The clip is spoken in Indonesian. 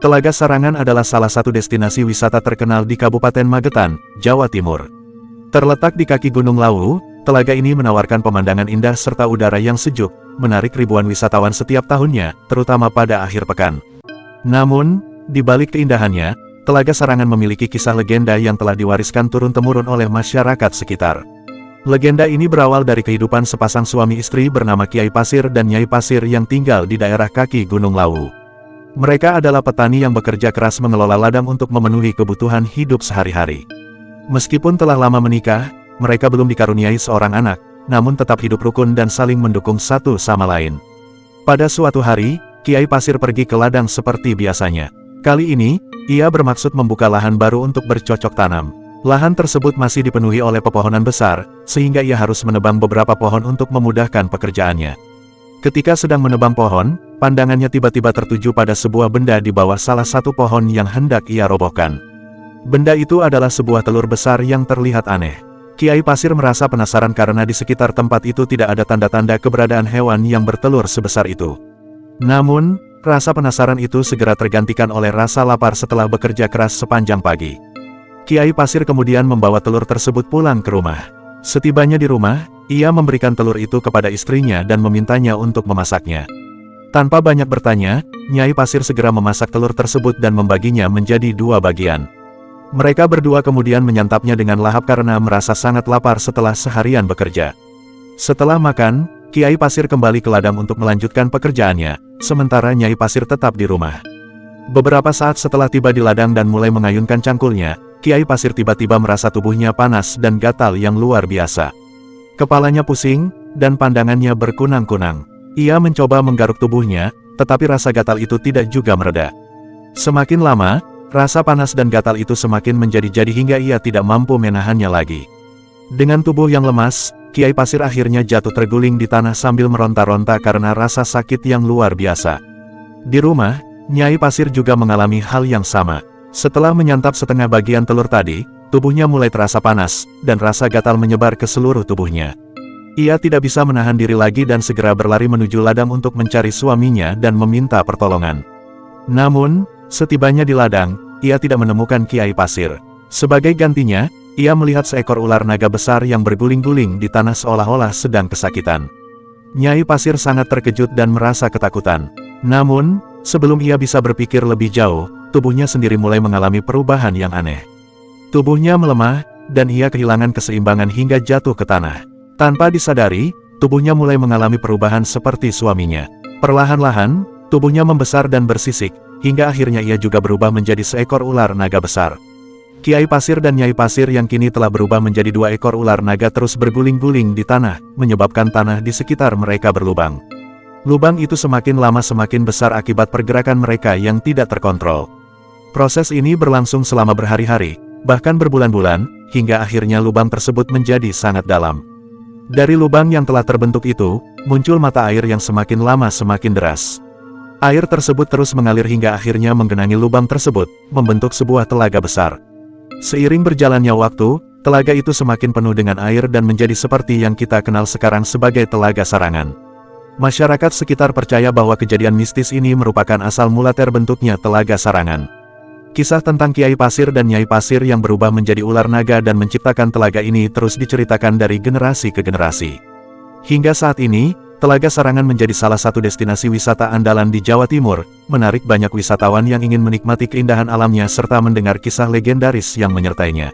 Telaga Sarangan adalah salah satu destinasi wisata terkenal di Kabupaten Magetan, Jawa Timur. Terletak di kaki Gunung Lawu, telaga ini menawarkan pemandangan indah serta udara yang sejuk, menarik ribuan wisatawan setiap tahunnya, terutama pada akhir pekan. Namun, di balik keindahannya, Telaga Sarangan memiliki kisah legenda yang telah diwariskan turun-temurun oleh masyarakat sekitar. Legenda ini berawal dari kehidupan sepasang suami istri bernama Kiai Pasir dan Nyai Pasir yang tinggal di daerah kaki Gunung Lawu. Mereka adalah petani yang bekerja keras mengelola ladang untuk memenuhi kebutuhan hidup sehari-hari. Meskipun telah lama menikah, mereka belum dikaruniai seorang anak, namun tetap hidup rukun dan saling mendukung satu sama lain. Pada suatu hari, Kiai Pasir pergi ke ladang seperti biasanya. Kali ini, ia bermaksud membuka lahan baru untuk bercocok tanam. Lahan tersebut masih dipenuhi oleh pepohonan besar, sehingga ia harus menebang beberapa pohon untuk memudahkan pekerjaannya. Ketika sedang menebang pohon, pandangannya tiba-tiba tertuju pada sebuah benda di bawah salah satu pohon yang hendak ia robohkan. Benda itu adalah sebuah telur besar yang terlihat aneh. Kiai Pasir merasa penasaran karena di sekitar tempat itu tidak ada tanda-tanda keberadaan hewan yang bertelur sebesar itu. Namun, rasa penasaran itu segera tergantikan oleh rasa lapar setelah bekerja keras sepanjang pagi. Kiai Pasir kemudian membawa telur tersebut pulang ke rumah. Setibanya di rumah, ia memberikan telur itu kepada istrinya dan memintanya untuk memasaknya. Tanpa banyak bertanya, Nyai Pasir segera memasak telur tersebut dan membaginya menjadi 2 bagian. Mereka berdua kemudian menyantapnya dengan lahap karena merasa sangat lapar setelah seharian bekerja. Setelah makan, Kiai Pasir kembali ke ladang untuk melanjutkan pekerjaannya, sementara Nyai Pasir tetap di rumah. Beberapa saat setelah tiba di ladang dan mulai mengayunkan cangkulnya, Kiai Pasir tiba-tiba merasa tubuhnya panas dan gatal yang luar biasa. Kepalanya pusing, dan pandangannya berkunang-kunang. Ia mencoba menggaruk tubuhnya, tetapi rasa gatal itu tidak juga mereda. Semakin lama, rasa panas dan gatal itu semakin menjadi-jadi hingga ia tidak mampu menahannya lagi. Dengan tubuh yang lemas, Kiai Pasir akhirnya jatuh terguling di tanah sambil meronta-ronta karena rasa sakit yang luar biasa. Di rumah, Nyai Pasir juga mengalami hal yang sama. Setelah menyantap setengah bagian telur tadi, tubuhnya mulai terasa panas, dan rasa gatal menyebar ke seluruh tubuhnya. Ia tidak bisa menahan diri lagi dan segera berlari menuju ladang untuk mencari suaminya dan meminta pertolongan. Namun, setibanya di ladang, ia tidak menemukan Kiai Pasir. Sebagai gantinya, ia melihat seekor ular naga besar yang berguling-guling di tanah seolah-olah sedang kesakitan. Nyai Pasir sangat terkejut dan merasa ketakutan. Namun, sebelum ia bisa berpikir lebih jauh, tubuhnya sendiri mulai mengalami perubahan yang aneh. Tubuhnya melemah, dan ia kehilangan keseimbangan hingga jatuh ke tanah. Tanpa disadari, tubuhnya mulai mengalami perubahan seperti suaminya. Perlahan-lahan, tubuhnya membesar dan bersisik, hingga akhirnya ia juga berubah menjadi seekor ular naga besar. Kiai Pasir dan Nyai Pasir yang kini telah berubah menjadi 2 ekor ular naga terus berguling-guling di tanah, menyebabkan tanah di sekitar mereka berlubang. Lubang itu semakin lama semakin besar akibat pergerakan mereka yang tidak terkontrol. Proses ini berlangsung selama berhari-hari, bahkan berbulan-bulan, hingga akhirnya lubang tersebut menjadi sangat dalam. Dari lubang yang telah terbentuk itu, muncul mata air yang semakin lama semakin deras. Air tersebut terus mengalir hingga akhirnya menggenangi lubang tersebut, membentuk sebuah telaga besar. Seiring berjalannya waktu, telaga itu semakin penuh dengan air dan menjadi seperti yang kita kenal sekarang sebagai Telaga Sarangan. Masyarakat sekitar percaya bahwa kejadian mistis ini merupakan asal mula terbentuknya Telaga Sarangan. Kisah tentang Kiai Pasir dan Nyai Pasir yang berubah menjadi ular naga dan menciptakan telaga ini terus diceritakan dari generasi ke generasi. Hingga saat ini, Telaga Sarangan menjadi salah satu destinasi wisata andalan di Jawa Timur, menarik banyak wisatawan yang ingin menikmati keindahan alamnya serta mendengar kisah legendaris yang menyertainya.